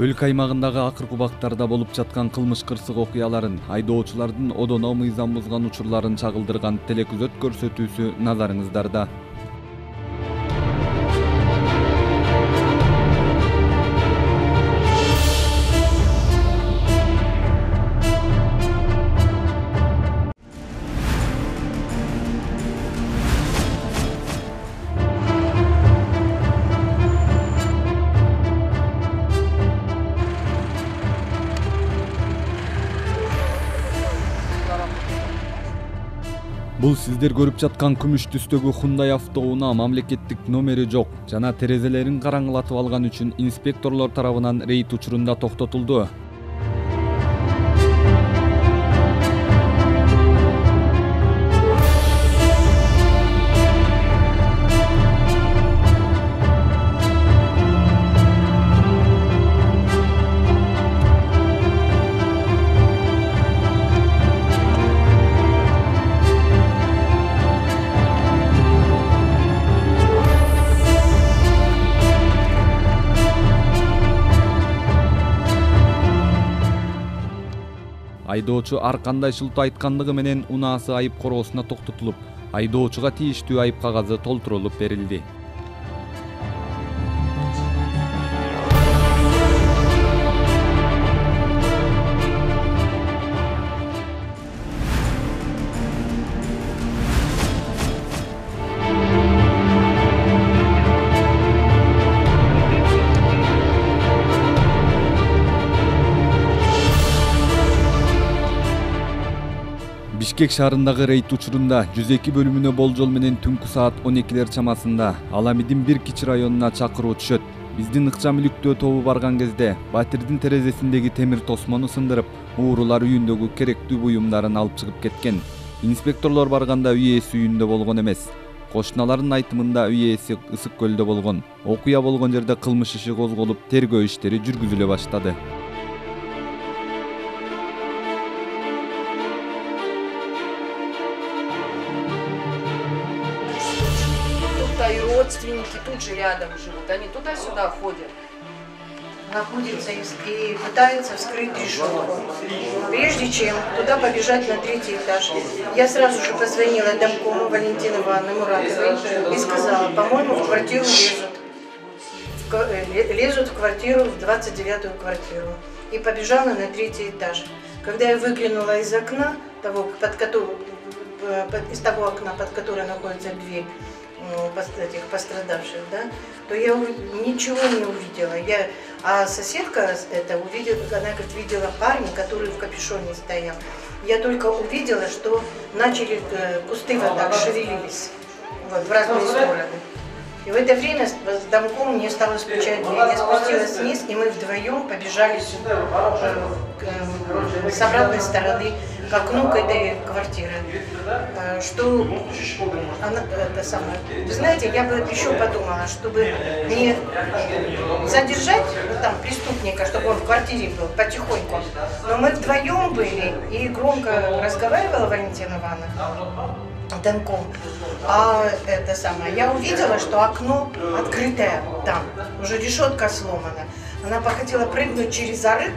Өлкө аймагындагы акыркы убактарда болуп жаткан кылмыш кырсык окуяларын, айдоочулардын одоно мыйзам бузган учурларын чагылдырган телекөзөт көрсөтүүсү назарыңыздарда. Бул сиздер көрүп жаткан күмүш түстөгү Hyundai автоунаа мамлекеттик номери жок жана терезелерин караңгылатып алган үчүн инспекторлор тарабынан рейд учурунда токтотулду. Айдоочу ар кандай шылтоо айткандыгы менен унаасы айып короосуна токтотулуп, айдоочуга тийиштүү айып кагазы толтурулуп берилди. Бишкек шаарындагы рейд учурунда 102 бөлүмүнө болжол менен түнкү саат 12 чамасында Аламидин 1 кичи районуна чакыруу түшөт. Биздин ыкчам иликтөө тобу барган кезде батирдин терезесиндеги темир тосмону сындырып, уурулар үйүндөгү керектүү буюмдарын алып чыгып кеткен. Инспекторлор барганда үй ээси үйүндө болгон эмес. Кошуналардын айтымында үй ээси Ысык көлдө болгон. Окуя болгон жерде кылмыш иши козголуп, тергөө иштери жүргүзүлө баштады. И родственники тут же рядом живут, они туда-сюда ходят. Находятся и пытаются вскрыть решетку. Прежде чем туда побежать на 3-й этаж, я сразу же позвонила домкому Валентины Ивановны Муратовой и сказала, по-моему, в квартиру лезут в квартиру, в 29-ю квартиру. И побежала на 3-й этаж. Когда я выглянула из окна, из того окна, под которой находится дверь, этих пострадавших, да, то я ничего не увидела. А соседка это увидела, она говорит, видела парня, который в капюшоне стоял. Я только увидела, что начали кусты вот так шевелились вот, в разные стороны. И в это время с домком мне стало стучать дверь. Я спустилась вниз, и мы вдвоем побежали с обратной стороны к окну к этой квартире. Что она, это самое. Вы знаете, я бы еще подумала, чтобы не задержать там преступника, чтобы он в квартире был потихоньку. Но мы вдвоем были, и громко разговаривала Валентина Ивановна домком. А это самое, я увидела, что окно открытое там, уже решетка сломана. Она хотела прыгнуть через зарык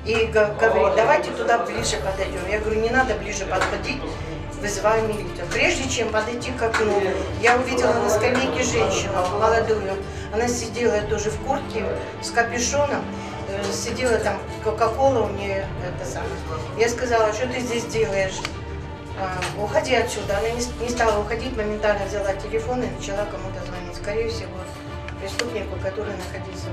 и говорит, давайте туда ближе подойдем. Я говорю, не надо ближе подходить, вызываю милицию. Прежде чем подойти к окну, я увидела на скамейке женщину молодую. Она сидела тоже в куртке с капюшоном, сидела там, кока-кола у нее, это самое. Я сказала, что ты здесь делаешь? Уходи отсюда. Она не стала уходить, моментально взяла телефон и начала кому-то звонить. Скорее всего, преступнику, который находился.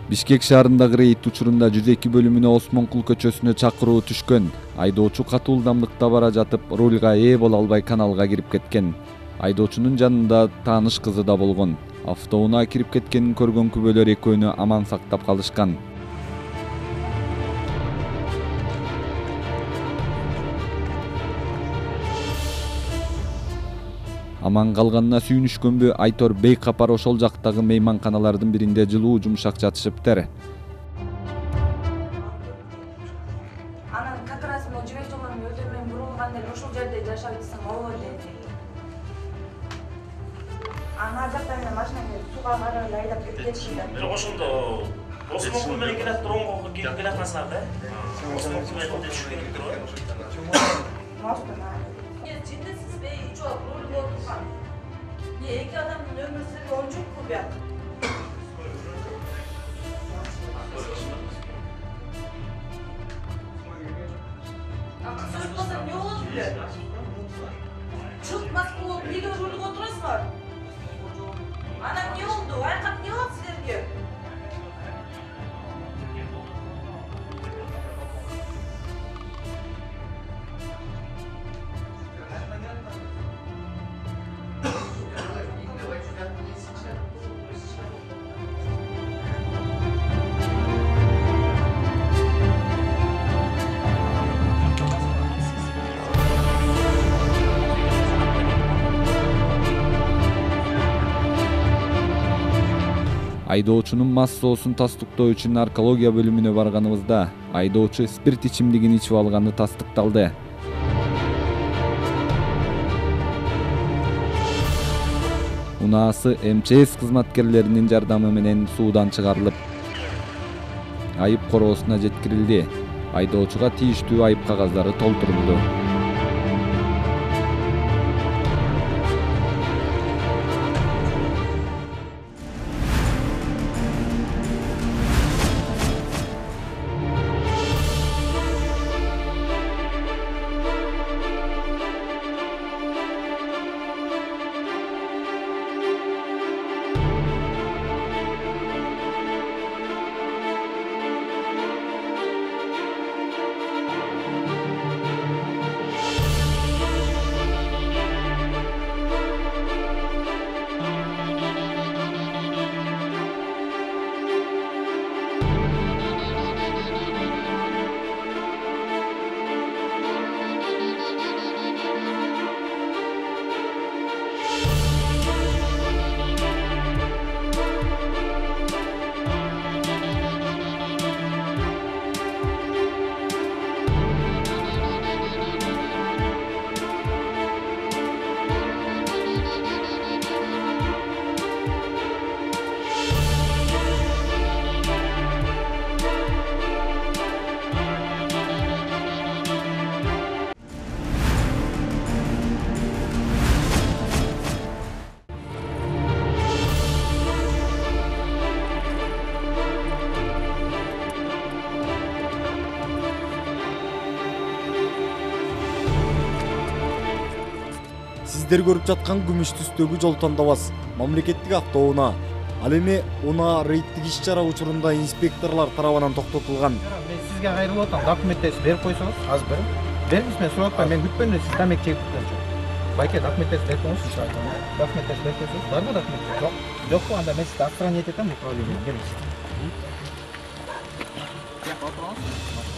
Бишкек шаарындагы рейд учурунда 102 бөлүмүнө Осмонкул көчөсүнө чакыруу түшкөн. Айдоочу катуу ылдамдыкта бара жатып, рулга ээ боло албай каналга кирип кеткен. Айдоочунун жанында тааныш кызы да болгон. Автоунаа кирип кеткенин көргөн күбөлөр экөөнү аман сактап калышкан. Аман калганына сүйүнүшкөнбү Айтор бейкапар ошол жактагы мейманканалардын биринде жылуу жумшак жатышыптыр. Анан как раз могу жибек жолунун өтө менен бурулганда ошол жерде жашап атсаң болот деди. Ана жакта менен машина сууга карап айдап кетишти. Бирок ошондо Осмонкул менен келат Тронгого келип келаткансыңар да? Осмонкул менен түшүп кетип турбайбы? Мостун. Жиндесизби? Жок, рулга отурган. Эки адамдын өмүр сүрүү ончукпу буяк. Сөз болсо эмне болот биле? Чылтмас болуп, неге рулга отурасыңар? Анан эмне болду? Айкап эмне болот силерге? Айдоочунун мас соосун тастыктоо үчүн наркология бөлүмүнө барганыбызда айдоочу спирт ичимдигин ичип алганы тастыкталды. Унаасы МЧС кызматкерлеринин жардамы менен суудан чыгарылып, айып короосуна жеткирилди. Айдоочуга тийиштүү айып кагаздары толтурулду. Сиздер көрүп жаткан күмүш түстөгү жол тандабас мамлекеттик автоунаа. Ал эми унаа рейдтик иш-чара учурунда инспекторлор тарабынан токтотулган. Мен сизге кайрылып атам, документтерди берип койсоңуз, азыр берем. Бериңиз, мен сурап атпайм, мен күтпөйм, сиз тамек чегип турган. Байке, документтерди берип коюңуз, иш айтам. Документтерди берип койсоңуз, барбы документ? Жок. Жокпу, анда мен сизди отстранить этем, управление. Бериңиз.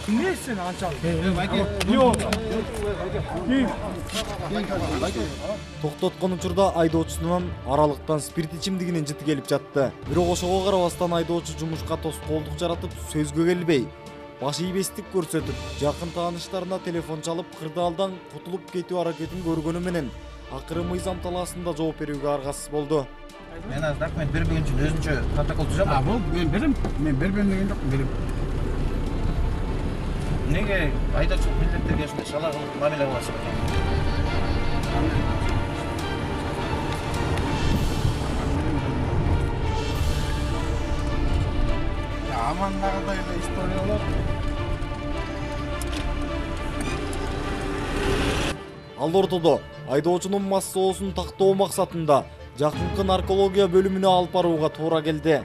Эмне сен анчалык? Байке, Токтоткон учурда айдоочусунан аралыктан спирт ичимдигинин жыты келип жатты. Бирок ошого карабастан айдоочу жумушка тоскоолдук жаратып, сөзгө келбей, баш ийбестик көрсөтүп, жакын тааныштарына телефон чалып, кырдаалдан кутулуп кетүү аракетин көргөнү менен акыры мыйзам талаасында жооп берүүгө аргасыз болду. мен азыр документ бербеген үчүн өзүнчө протокол түзөм. Бул мен берем. Мен бербем деген жок, берем. Неге айдоочулук милдеттерге ушундай шала кылып мамиле кыласыз экен? Амандагыдай эле история болот. Ал ортодо айдоочунун мас соосун тактоо максатында жакынкы наркология бөлүмүнө алып барууга туура келди.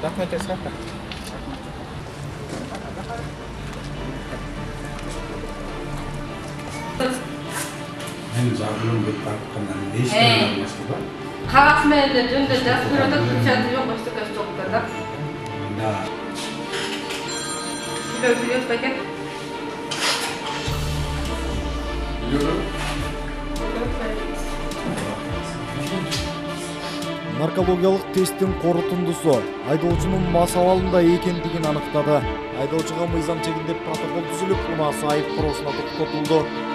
Документтер сакта. Sen zaten bir bakımdan ne işler başladı? Kağıt menle dönde ders burada kıçadı yok başta kaç toplarda. Da. Biliyoruz peki. Наркологиялык тесттин корутундусу айдоочунун мас абалында экендигин аныктады. Айдоочуга мыйзам чегинде протокол түзүлүп, унаасы айып короосуна токтотулду.